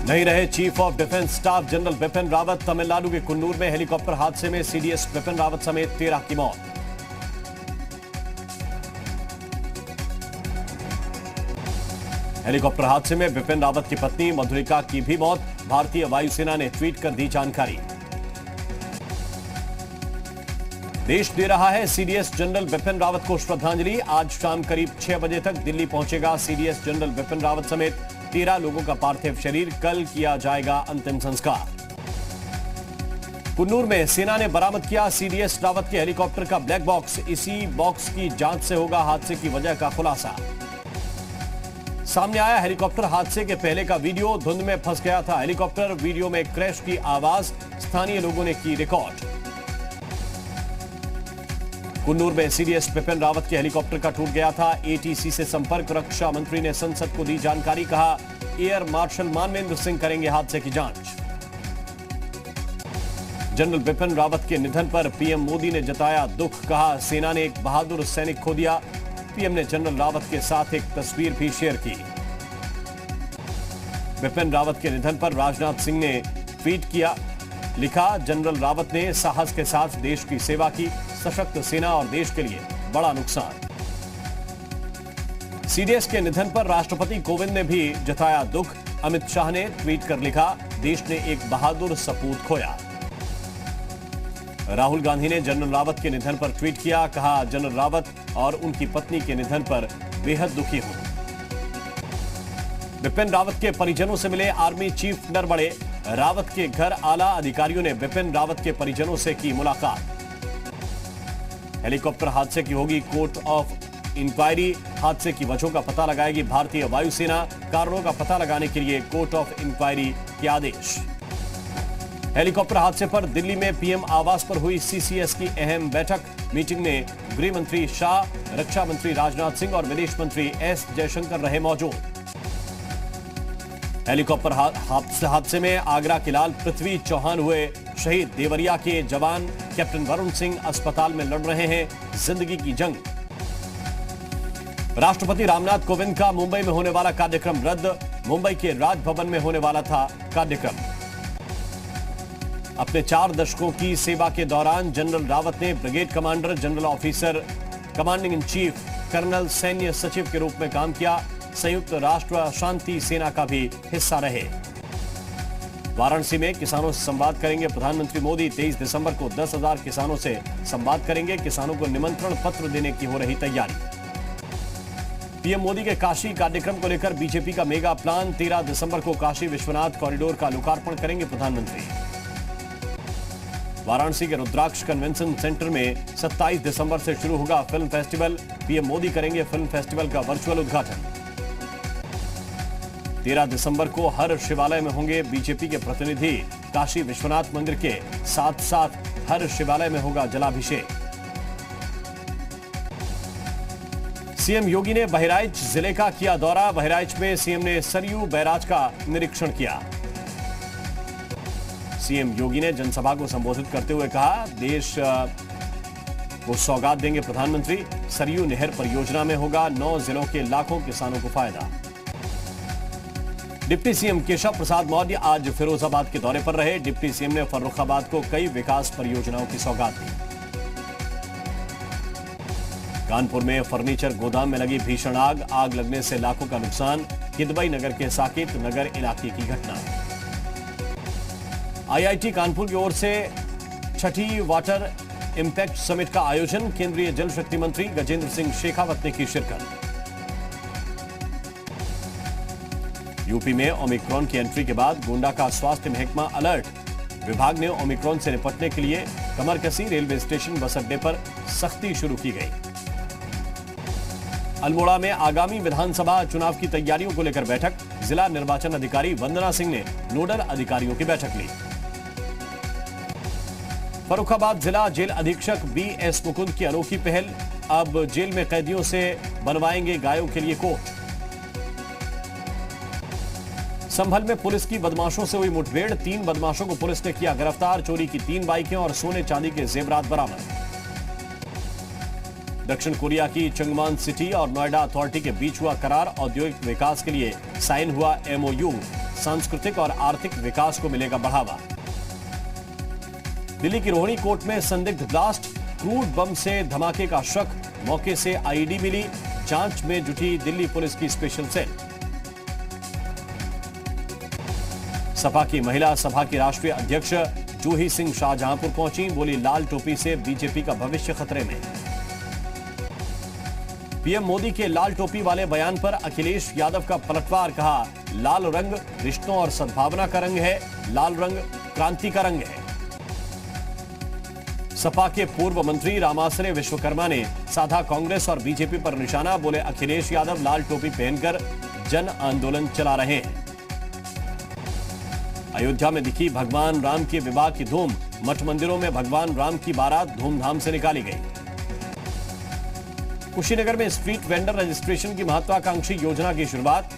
नहीं रहे chief of defence staff general Bipin Rawat. Tamil Nadu के कुन्नूर में हेलीकॉप्टर हादसे में सीडीएस बिपिन रावत समेत 13 की मौत। हेलीकॉप्टर हादसे में बिपिन रावत की पत्नी मधुलिका की भी मौत। भारतीय वायुसेना ने ट्वीट कर दी जानकारी। देश दे रहा है सीडीएस जनरल बिपिन रावत को श्रद्धांजलि। आज शाम करीब 6 बजे तक दिल्ली पहुंचेगा सीडीएस जनरल बिपिन रावत समेत 13 लोगों का पार्थिव शरीर। कल किया जाएगा अंतिम संस्कार। कुन्नूर में सेना ने बरामद किया सीडीएस रावत के हेलीकॉप्टर का ब्लैक बॉक्स। इसी बॉक्स की जांच से होगा हादसे की वजह का खुलासा। सामने आया हेलीकॉप्टर हादसे के पहले का वीडियो। धुंध में फंस गया था हेलीकॉप्टर। वीडियो में क्रैश की आवाज स्थानीय लोगों ने की रिकॉर्ड। कुन्नूर में सीडीएस बिपिन रावत के हेलीकॉप्टर का टूट गया था एटीसी से संपर्क। रक्षा मंत्री ने संसद को दी जानकारी। कहा एयर मार्शल मानवेंद्र सिंह करेंगे हादसे की जांच। जनरल बिपिन रावत के निधन पर पीएम मोदी ने जताया दुख। कहा सेना ने एक बहादुर सैनिक खो दिया। पीएम ने जनरल रावत के साथ एक तस्वीर भी शेयर की। बिपिन रावत के निधन पर राजनाथ सिंह ने ट्वीट किया। लिखा जनरल रावत ने साहस के साथ देश की सेवा की। सशक्त सेना और देश के लिए बड़ा नुकसान। सीडीएस के निधन पर राष्ट्रपति कोविंद ने भी जताया दुख। अमित शाह ने ट्वीट कर लिखा देश ने एक बहादुर सपूत खोया। राहुल गांधी ने जनरल रावत के निधन पर ट्वीट किया। कहा जनरल रावत और उनकी पत्नी के निधन पर बेहद दुखी हूं। बिपिन रावत के परिजनों से मिले आर्मी चीफ नरवणे। रावत के घर आला अधिकारियों ने बिपिन रावत के परिजनों से की मुलाकात। हेलीकॉप्टर हादसे की होगी कोर्ट ऑफ इंक्वायरी। हादसे की वजहों का पता लगाएगी भारतीय वायुसेना। कारणों का पता लगाने के लिए कोर्ट ऑफ इंक्वायरी के आदेश। हेलीकॉप्टर हादसे पर दिल्ली में पीएम आवास पर हुई सीसीएस की अहम बैठक। मीटिंग में गृह मंत्री शाह, रक्षा मंत्री राजनाथ सिंह और विदेश मंत्री एस जयशंकर रहे मौजूद। हेलीकॉप्टर हादसे में आगरा के लाल पृथ्वी चौहान हुए शहीद। देवरिया के जवान कैप्टन वरुण सिंह अस्पताल में लड़ रहे हैं जिंदगी की जंग। राष्ट्रपति रामनाथ कोविंद का मुंबई में होने वाला कार्यक्रम रद्द। मुंबई के राजभवन में होने वाला था कार्यक्रम। अपने 4 दशकों की सेवा के दौरान जनरल रावत ने brigade commander, general officer, commanding in chief, colonel, सैन्य सचिव के रूप में काम किया। संयुक्त राष्ट्र शांति सेना का भी हिस्सा रहे। वाराणसी में किसानों से संवाद करेंगे प्रधानमंत्री मोदी। 23 दिसंबर को 10,000 किसानों से संवाद करेंगे। किसानों को निमंत्रण पत्र देने की हो रही तैयारी। पीएम मोदी के काशी कार्यक्रम को लेकर बीजेपी का मेगा प्लान। 13 दिसंबर को काशी विश्वनाथ कॉरिडोर का लोकार्पण करेंगे प्रधानमंत्री। वाराणसी के रुद्राक्ष कन्वेंशन सेंटर में 27 दिसंबर से शुरू होगा फिल्म फेस्टिवल। पीएम मोदी करेंगे फिल्म फेस्टिवल का वर्चुअल उद्घाटन। 13 दिसंबर को हर शिवालय में होंगे बीजेपी के प्रतिनिधि। काशी विश्वनाथ मंदिर के साथ साथ हर शिवालय में होगा जलाभिषेक। सीएम योगी ने बहराइच जिले का किया दौरा। बहराइच में सीएम ने सरयू बैराज का निरीक्षण किया। सीएम योगी ने जनसभा को संबोधित करते हुए कहा देश को सौगात देंगे प्रधानमंत्री। सरयू नहर परियोजना में होगा 9 जिलों के लाखों किसानों को फायदा। डिप्टी सीएम केशव प्रसाद मौर्य आज फिरोजाबाद के दौरे पर रहे। डिप्टी सीएम ने फर्रुखाबाद को कई विकास परियोजनाओं की सौगात दी। कानपुर में फर्नीचर गोदाम में लगी भीषण आग। आग लगने से लाखों का नुकसान। किदवई नगर के साकेत नगर इलाके की घटना। आईआईटी कानपुर की ओर से 6ठी वाटर इंपैक्ट समिट का आयोजन। केंद्रीय जल शक्ति मंत्री गजेंद्र सिंह शेखावत ने की शिरकत। यूपी में ओमिक्रॉन की एंट्री के बाद गोंडा का स्वास्थ्य महकमा अलर्ट। विभाग ने ओमिक्रॉन से निपटने के लिए कमरकसी रेलवे स्टेशन बस अड्डे पर सख्ती शुरू की गई। अल्मोड़ा में आगामी विधानसभा चुनाव की तैयारियों को लेकर बैठक। जिला निर्वाचन अधिकारी वंदना सिंह ने नोडल अधिकारियों की बैठक ली। फर्रुखाबाद जिला जेल अधीक्षक बीएस मुकुंद की अनोखी पहल। अब जेल में कैदियों से बनवाएंगे गायों के लिए कोट। संभल में पुलिस की बदमाशों से हुई मुठभेड़। 3 बदमाशों को पुलिस ने किया गिरफ्तार। चोरी की 3 बाइकें और सोने चांदी के जेवरात बरामद। दक्षिण कोरिया की चंगमान सिटी और नोएडा अथॉरिटी के बीच हुआ करार। औद्योगिक विकास के लिए साइन हुआ एमओयू। सांस्कृतिक और आर्थिक विकास को मिलेगा बढ़ावा। दिल्ली की रोहिणी कोर्ट में संदिग्ध ब्लास्ट, क्रूड बम से धमाके का शक, मौके से आईईडी मिली, जांच में जुटी दिल्ली पुलिस की स्पेशल सेल। सपा की महिला सभा की राष्ट्रीय अध्यक्ष जूही सिंह शाहजहांपुर पहुंची, बोली लाल टोपी से बीजेपी का भविष्य खतरे में। पीएम मोदी के लाल टोपी वाले बयान पर अखिलेश यादव का पलटवार, कहा लाल रंग रिश्तों और सद्भावना का रंग है, लाल रंग क्रांति का रंग है। सपा के पूर्व मंत्री रामाश्रय विश्वकर्मा ने साधा कांग्रेस और बीजेपी पर निशाना, बोले अखिलेश यादव लाल टोपी पहनकर जन आंदोलन चला रहे हैं। अयोध्या में दिखी भगवान राम के विवाह की धूम, मठ मंदिरों में भगवान राम की बारात धूमधाम से निकाली गई। कुशीनगर में स्ट्रीट वेंडर रजिस्ट्रेशन की महत्वाकांक्षी योजना की शुरुआत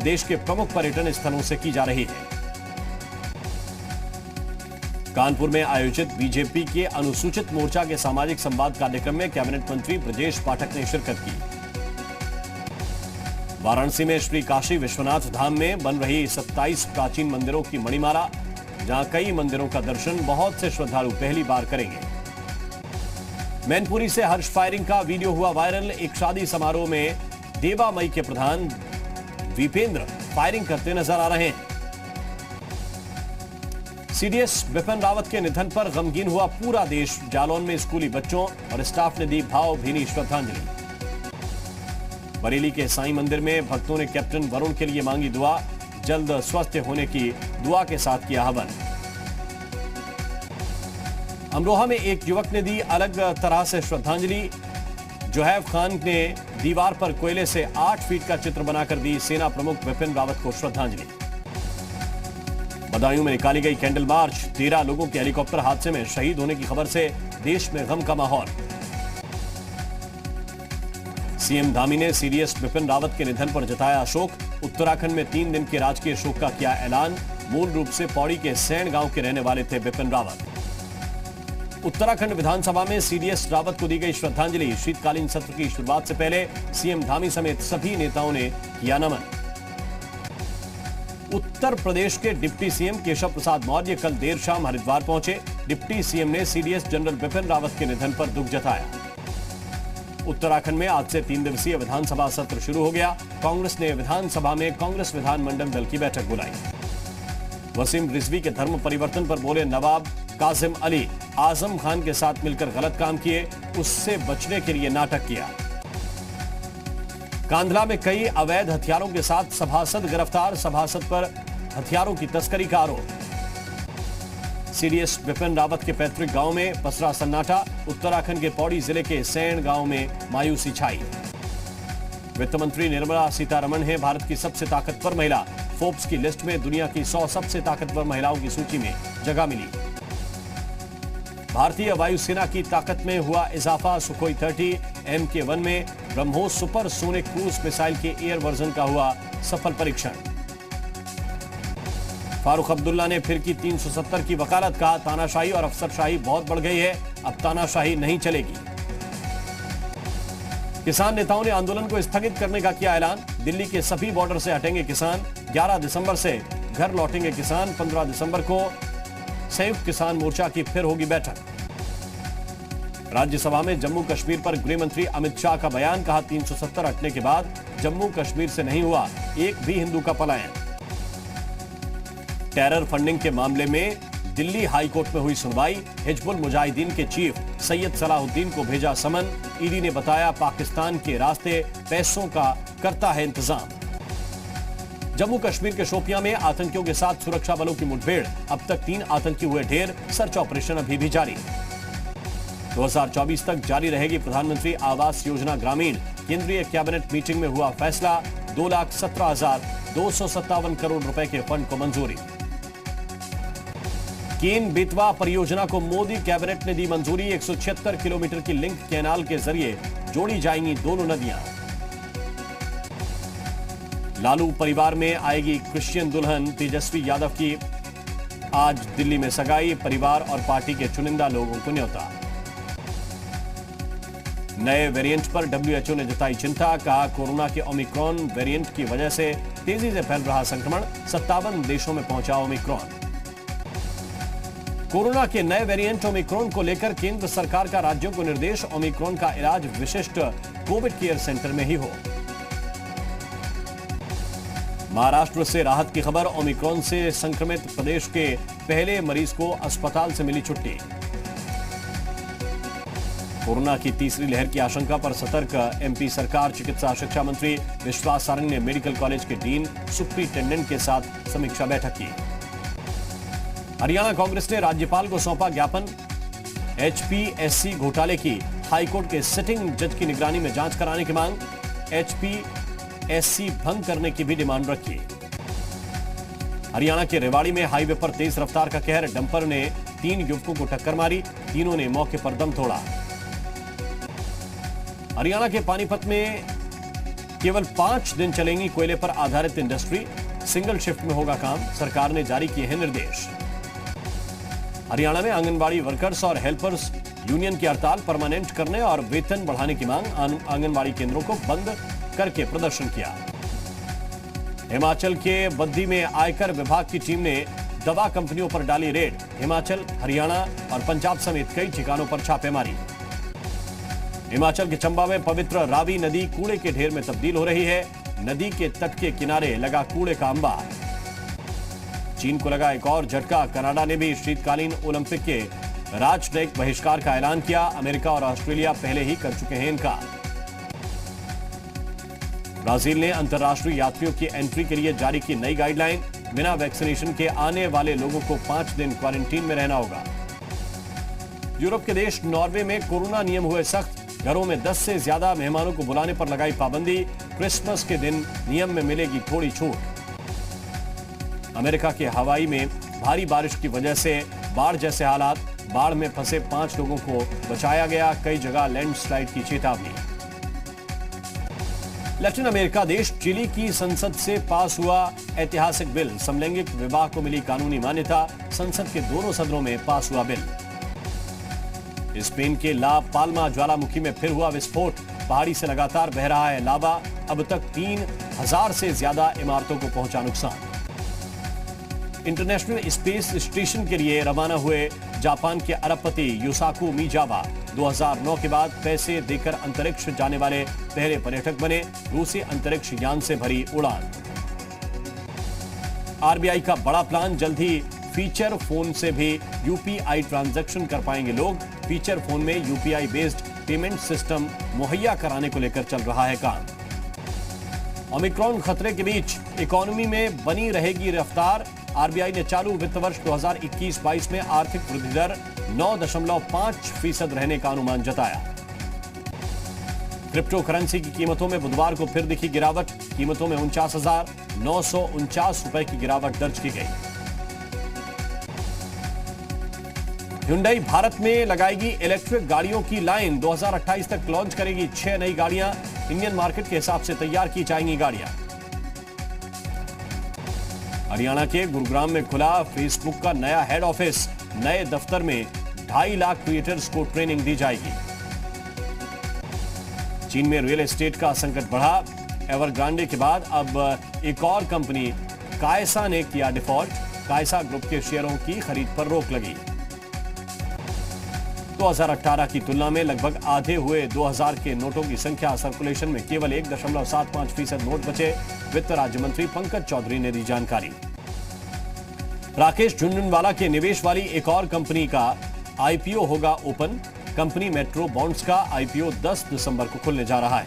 देश के प्रमुख पर्यटन स्थलों से की जा रही है। कानपुर में आयोजित बीजेपी के अनुसूचित मोर्चा के सामाजिक संवाद कार्यक्रम में कैबिनेट मंत्री ब्रजेश पाठक ने शिरकत की। वाराणसी में श्री काशी विश्वनाथ धाम में बन रही 27 प्राचीन मंदिरों की मणिमाला, जहां कई मंदिरों का दर्शन बहुत से श्रद्धालु पहली बार करेंगे। मैनपुरी से हर्ष फायरिंग का वीडियो हुआ वायरल, एक शादी समारोह में देवा मई के प्रधान विपेंद्र फायरिंग करते नजर आ रहे हैं। सीडीएस बिपिन रावत के निधन पर गमगीन हुआ पूरा देश, जालौन में स्कूली बच्चों और स्टाफ ने दी भावभीनी श्रद्धांजलि। बरेली के साईं मंदिर में भक्तों ने कैप्टन वरुण के लिए मांगी दुआ, जल्द स्वस्थ होने की दुआ के साथ किया हवन। अमरोहा में एक युवक ने दी अलग तरह से श्रद्धांजलि, जोहैब खान ने दीवार पर कोयले से 8 फीट का चित्र बनाकर दी सेना प्रमुख बिपिन रावत को श्रद्धांजलि। बदायूं में निकाली गई कैंडल मार्च, 13 लोगों के हेलीकॉप्टर हादसे में शहीद होने की खबर से देश में गम का माहौल। सीएम धामी ने सीडीएस बिपिन रावत के निधन पर जताया शोक, उत्तराखंड में 3 दिन के राजकीय शोक का किया ऐलान, मूल रूप से पौड़ी के सैण गांव के रहने वाले थे बिपिन रावत। उत्तराखंड विधानसभा में सीडीएस रावत को दी गई श्रद्धांजलि, शीतकालीन सत्र की शुरुआत से पहले सीएम धामी समेत सभी नेताओं ने किया नमन। उत्तर प्रदेश के डिप्टी सीएम केशव प्रसाद मौर्य कल देर शाम हरिद्वार पहुंचे, डिप्टी सीएम ने सीडीएस जनरल बिपिन रावत के निधन पर दुख जताया। उत्तराखंड में आज से 3 दिवसीय विधानसभा सत्र शुरू हो गया, कांग्रेस ने विधानसभा में कांग्रेस विधानमंडल दल की बैठक बुलाई। वसीम रिजवी के धर्म परिवर्तन पर बोले नवाब कासिम अली, आजम खान के साथ मिलकर गलत काम किए, उससे बचने के लिए नाटक किया। कांधला में कई अवैध हथियारों के साथ सभासद गिरफ्तार, सभासद पर हथियारों की तस्करी का आरोप। सीडीएस बिपिन रावत के पैतृक गांव में पसरा सन्नाटा, उत्तराखंड के पौड़ी जिले के सैण गांव में मायूसी छाई। वित्त मंत्री निर्मला सीतारमण है भारत की सबसे ताकतवर महिला, फोर्ब्स की लिस्ट में दुनिया की 100 सबसे ताकतवर महिलाओं की सूची में जगह मिली। भारतीय वायुसेना की ताकत में हुआ इजाफा, सुखोई 30 MK1 में BrahMos super sonic cruise missile के एयर वर्जन का हुआ सफल परीक्षण। फारूक अब्दुल्ला ने फिर की 370 की वकालत, कहा तानाशाही और अफसरशाही बहुत बढ़ गई है, अब तानाशाही नहीं चलेगी। किसान नेताओं ने आंदोलन को स्थगित करने का किया ऐलान, दिल्ली के सभी बॉर्डर से हटेंगे किसान, 11 दिसंबर से घर लौटेंगे किसान, 15 दिसंबर को संयुक्त किसान मोर्चा की फिर होगी बैठक। राज्यसभा में जम्मू कश्मीर पर गृह मंत्री अमित शाह का बयान, कहा 370 हटने के बाद जम्मू कश्मीर से नहीं हुआ एक भी हिंदू का पलायन। टेरर फंडिंग के मामले में दिल्ली हाईकोर्ट में हुई सुनवाई, हिजबुल मुजाहिदीन के चीफ सैयद सलाहुद्दीन को भेजा समन, ईडी ने बताया पाकिस्तान के रास्ते पैसों का करता है इंतजाम। जम्मू कश्मीर के शोपियां में आतंकियों के साथ सुरक्षा बलों की मुठभेड़, अब तक 3 आतंकी हुए ढेर, सर्च ऑपरेशन अभी भी जारी। 2024 तक जारी रहेगी प्रधानमंत्री आवास योजना ग्रामीण, केंद्रीय कैबिनेट मीटिंग में हुआ फैसला, 2,17,257 करोड़ रुपए के फंड को मंजूरी। केन बेतवा परियोजना को मोदी कैबिनेट ने दी मंजूरी, 176 किलोमीटर की लिंक कैनाल के जरिए जोड़ी जाएंगी दोनों नदियां। लालू परिवार में आएगी क्रिश्चियन दुल्हन, तेजस्वी यादव की आज दिल्ली में सगाई, परिवार और पार्टी के चुनिंदा लोगों को न्योता। नए वेरिएंट पर WHO ने जताई चिंता, कहा कोरोना के ओमिक्रॉन वेरिएंट की वजह से तेजी से फैल रहा संक्रमण, 57 देशों में पहुंचा ओमिक्रॉन। कोरोना के नए वेरिएंट ओमिक्रॉन को लेकर केंद्र सरकार का राज्यों को निर्देश, ओमिक्रॉन का इलाज विशिष्ट कोविड केयर सेंटर में ही हो। महाराष्ट्र से राहत की खबर, ओमिक्रॉन से संक्रमित प्रदेश के पहले मरीज को अस्पताल से मिली छुट्टी। कोरोना की तीसरी लहर की आशंका पर सतर्क एमपी सरकार, चिकित्सा शिक्षा मंत्री विश्वास सारंग ने मेडिकल कॉलेज के डीन सुप्रिंटेंडेंट के साथ समीक्षा बैठक की। हरियाणा कांग्रेस ने राज्यपाल को सौंपा ज्ञापन, एचपीएससी घोटाले की हाईकोर्ट के सिटिंग जज की निगरानी में जांच कराने की मांग, एचपीएससी भंग करने की भी डिमांड रखी। हरियाणा के रेवाड़ी में हाईवे पर तेज रफ्तार का कहर, डंपर ने 3 युवकों को टक्कर मारी, तीनों ने मौके पर दम तोड़ा। हरियाणा के पानीपत में केवल 5 दिन चलेंगी कोयले पर आधारित इंडस्ट्री, सिंगल शिफ्ट में होगा काम, सरकार ने जारी किए हैं निर्देश। हरियाणा में आंगनबाड़ी वर्कर्स और हेल्पर्स यूनियन की हड़ताल, परमानेंट करने और वेतन बढ़ाने की मांग, आंगनबाड़ी केंद्रों को बंद करके प्रदर्शन किया। हिमाचल के बद्दी में आयकर विभाग की टीम ने दवा कंपनियों पर डाली रेड, हिमाचल, हरियाणा और पंजाब समेत कई ठिकानों पर छापेमारी। हिमाचल के चंबा में पवित्र रावी नदी कूड़े के ढेर में तब्दील हो रही है, नदी के तट के किनारे लगा कूड़े का अंबार। चीन को लगा एक और झटका, कनाडा ने भी शीतकालीन ओलंपिक के राजनयिक बहिष्कार का ऐलान किया, अमेरिका और ऑस्ट्रेलिया पहले ही कर चुके हैं इनकार। ब्राजील ने अंतर्राष्ट्रीय यात्रियों की एंट्री के लिए जारी की नई गाइडलाइन, बिना वैक्सीनेशन के आने वाले लोगों को 5 दिन क्वारंटीन में रहना होगा। यूरोप के देश नॉर्वे में कोरोना नियम हुए सख्त, घरों में 10 से ज्यादा मेहमानों को बुलाने पर लगाई पाबंदी, क्रिसमस के दिन नियम में मिलेगी थोड़ी छूट। अमेरिका के हवाई में भारी बारिश की वजह से बाढ़ जैसे हालात, बाढ़ में फंसे 5 लोगों को बचाया गया, कई जगह लैंडस्लाइड की चेतावनी। लैटिन अमेरिका देश चिली की संसद से पास हुआ ऐतिहासिक बिल, समलैंगिक विवाह को मिली कानूनी मान्यता, संसद के दोनों सदनों में पास हुआ बिल। स्पेन के ला पाल्मा ज्वालामुखी में फिर हुआ विस्फोट, पहाड़ी से लगातार बह रहा है लावा, अब तक 3000 से ज्यादा इमारतों को पहुंचा नुकसान। इंटरनेशनल स्पेस स्टेशन के लिए रवाना हुए जापान के अरबपति युसाकु मिजावा 2009 के बाद पैसे देकर अंतरिक्ष जाने वाले पहले पर्यटक बने, रूसी अंतरिक्ष यान से भरी उड़ान। आरबीआई का बड़ा प्लान, जल्द ही फीचर फोन से भी यूपीआई ट्रांजैक्शन कर पाएंगे लोग, फीचर फोन में यूपीआई बेस्ड पेमेंट सिस्टम मुहैया कराने को लेकर चल रहा है काम। ओमिक्रॉन खतरे के बीच इकोनॉमी में बनी रहेगी रफ्तार, आरबीआई ने चालू वित्त वर्ष 2021-22 में आर्थिक वृद्धि दर 9.5% रहने का अनुमान जताया। क्रिप्टो करेंसी की कीमतों में बुधवार को फिर दिखी गिरावट, कीमतों में 49,949 रुपए की गिरावट दर्ज की गई। Hyundai भारत में लगाएगी इलेक्ट्रिक गाड़ियों की लाइन, 2028 तक लॉन्च करेगी 6 नई गाड़ियां, इंडियन मार्केट के हिसाब से तैयार की जाएंगी गाड़ियां। हरियाणा के गुरुग्राम में खुला फेसबुक का नया हेड ऑफिस, नए दफ्तर में 2.5 लाख क्रिएटर्स को ट्रेनिंग दी जाएगी। चीन में रियल एस्टेट का संकट बढ़ा, एवरग्रांडे के बाद अब एक और कंपनी कायसा ने किया डिफॉल्ट, कायसा ग्रुप के शेयरों की खरीद पर रोक लगी। 2018 की तुलना में लगभग आधे हुए 2000 के नोटों की संख्या, सर्कुलेशन में केवल 1.75% नोट बचे, वित्त राज्य मंत्री पंकज चौधरी ने दी जानकारी। राकेश झुनझुनवाला के निवेश वाली एक और कंपनी का आईपीओ होगा ओपन, कंपनी मेट्रो बॉन्ड्स का आईपीओ 10 दिसंबर को खुलने जा रहा है।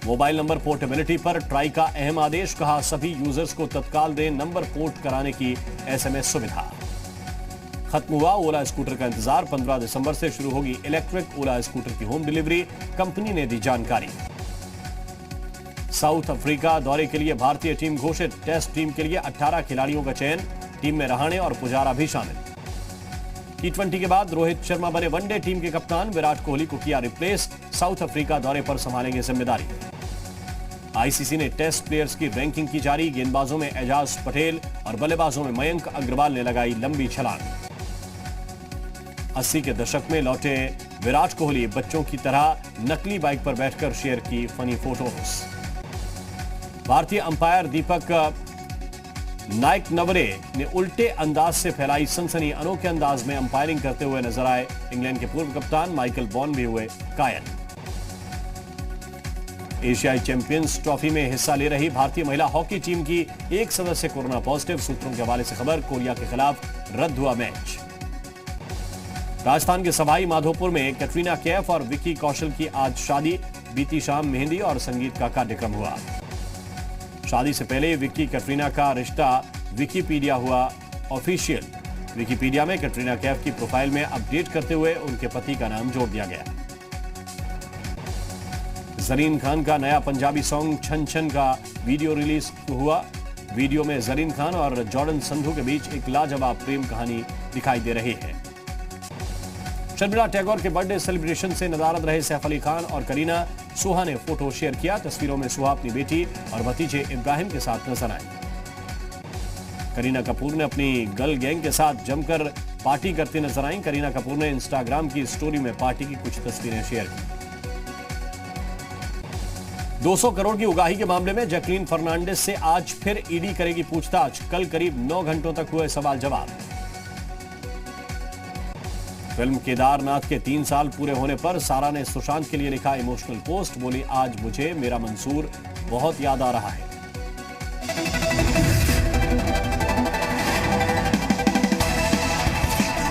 मोबाइल नंबर पोर्टेबिलिटी पर ट्राई का अहम आदेश, कहा सभी यूजर्स को तत्काल दें नंबर पोर्ट कराने की एसएमएस सुविधा। खत्म हुआ ओला स्कूटर का इंतजार, 15 दिसंबर से शुरू होगी इलेक्ट्रिक ओला स्कूटर की होम डिलीवरी, कंपनी ने दी जानकारी। साउथ अफ्रीका दौरे के लिए भारतीय टीम घोषित, टेस्ट टीम के लिए 18 खिलाड़ियों का चयन, टीम में रहाणे और पुजारा भी शामिल। T20 के बाद रोहित शर्मा बने वनडे टीम के कप्तान, विराट कोहली को किया रिप्लेस, साउथ अफ्रीका दौरे पर संभालेंगे जिम्मेदारी। आईसीसी ने टेस्ट प्लेयर्स की रैंकिंग की जारी, गेंदबाजों में एजाज पटेल और बल्लेबाजों में मयंक अग्रवाल ने लगाई लंबी छलांग। 80 के दशक में लौटे विराट कोहली बच्चों की तरह नकली बाइक पर बैठकर शेयर की फनी फोटोज। भारतीय अंपायर दीपक नाइक नवरे ने उल्टे अंदाज से फैलाई सनसनी। अनोखे अंदाज में अंपायरिंग करते हुए नजर आए इंग्लैंड के पूर्व कप्तान माइकल वॉन भी हुए कायल। एशियाई चैंपियंस ट्रॉफी में हिस्सा ले रही भारतीय महिला हॉकी टीम की एक सदस्य कोरोना पॉजिटिव। सूत्रों के हवाले से खबर, कोरिया के खिलाफ रद्द हुआ मैच। राजस्थान के सवाई माधोपुर में कैटरीना कैफ और विकी कौशल की आज शादी। बीती शाम मेहंदी और संगीत का कार्यक्रम हुआ। शादी से पहले विक्की कैटरीना का रिश्ता विकिपीडिया हुआ ऑफिशियल। विकिपीडिया में कैटरीना कैफ की प्रोफाइल में अपडेट करते हुए उनके पति का नाम जोड़ दिया गया। जरीन खान का नया पंजाबी सॉन्ग छन छन का वीडियो रिलीज हुआ। वीडियो में जरीन खान और जॉर्डन संधू के बीच एक लाजवाब प्रेम कहानी दिखाई दे रही है। शर्मिला टैगोर के बर्थडे सेलिब्रेशन से नदारद रहे सैफ अली खान और करीना। सुहा ने फोटो शेयर किया। तस्वीरों में सुहा अपनी बेटी और भतीजे इब्राहिम के साथ नजर आई। करीना कपूर ने अपनी गर्ल गैंग के साथ जमकर पार्टी करती नजर आई। करीना कपूर ने इंस्टाग्राम की स्टोरी में पार्टी की कुछ तस्वीरें शेयर की। 200 करोड़ की उगाही के मामले में जैकलीन फर्नांडिस से आज फिर ईडी करेगी पूछताछ। कल करीब 9 घंटों तक हुए सवाल जवाब। फिल्म केदारनाथ के 3 साल पूरे होने पर सारा ने सुशांत के लिए लिखा इमोशनल पोस्ट। बोली, आज मुझे मेरा मंसूर बहुत याद आ रहा है।